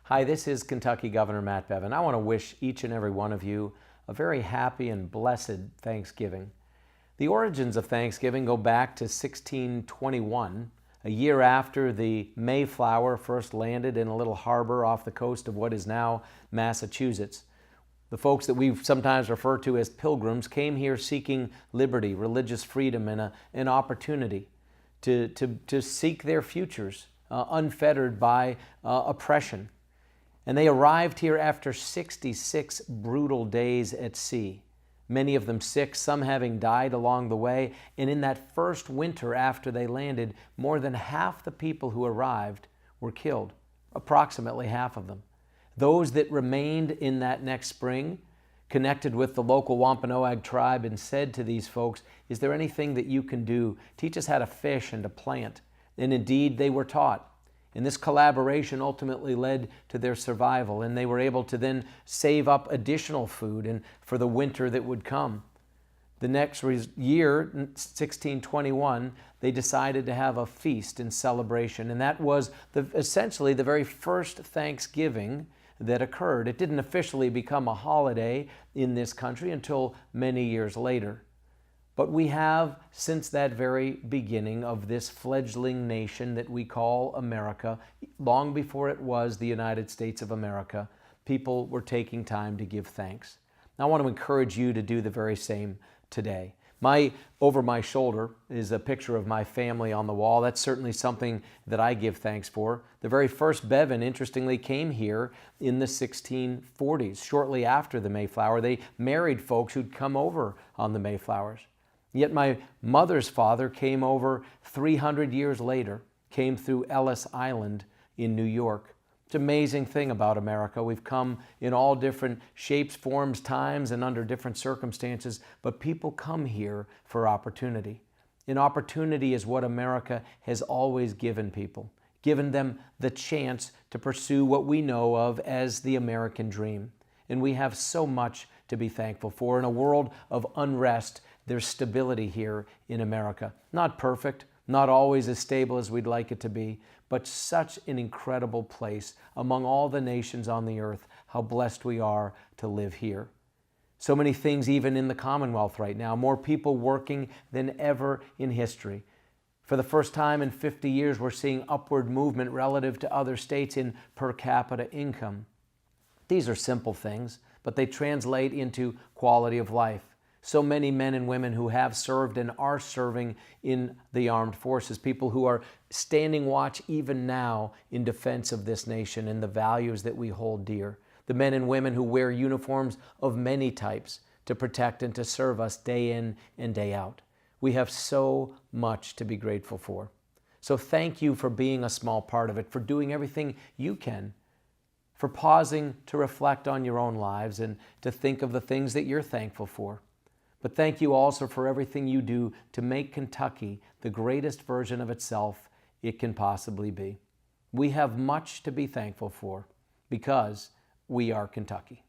Hi, this is Kentucky Governor Matt Bevin. I want to wish each and every one of you a very happy and blessed Thanksgiving. The origins of Thanksgiving go back to 1621, a year after the Mayflower first landed in a little harbor off the coast of what is now Massachusetts. The folks that we sometimes refer to as pilgrims came here seeking liberty, religious freedom, and an opportunity to seek their futures unfettered by oppression. And they arrived here after 66 brutal days at sea, many of them sick, some having died along the way. And in that first winter after they landed, more than half the people who arrived were killed, approximately half of them. Those that remained in that next spring connected with the local Wampanoag tribe and said to these folks, "Is there anything that you can do? Teach us how to fish and to plant." And indeed, they were taught. And this collaboration ultimately led to their survival, and they were able to then save up additional food and for the winter that would come. The next year, 1621, they decided to have a feast in celebration, and that was essentially the very first Thanksgiving that occurred. It didn't officially become a holiday in this country until many years later. But we have, since that very beginning of this fledgling nation that we call America, long before it was the United States of America, people were taking time to give thanks. Now, I want to encourage you to do the very same today. Over my shoulder is a picture of my family on the wall. That's certainly something that I give thanks for. The very first Bevin, interestingly, came here in the 1640s, shortly after the Mayflower. They married folks who'd come over on the Mayflowers. Yet my mother's father came over 300 years later, came through Ellis Island in New York. It's an amazing thing about America. We've come in all different shapes, forms, times, and under different circumstances, but people come here for opportunity. And opportunity is what America has always given people, given them the chance to pursue what we know of as the American dream. And we have so much to be thankful for. In a world of unrest, there's stability here in America. Not perfect, not always as stable as we'd like it to be, but such an incredible place among all the nations on the earth. How blessed we are to live here. So many things even in the Commonwealth right now, more people working than ever in history. For the first time in 50 years, we're seeing upward movement relative to other states in per capita income. These are simple things, but they translate into quality of life. So many men and women who have served and are serving in the armed forces, people who are standing watch even now in defense of this nation and the values that we hold dear. The men and women who wear uniforms of many types to protect and to serve us day in and day out. We have so much to be grateful for. So thank you for being a small part of it, for doing everything you can, for pausing to reflect on your own lives and to think of the things that you're thankful for. But thank you also for everything you do to make Kentucky the greatest version of itself it can possibly be. We have much to be thankful for because we are Kentucky.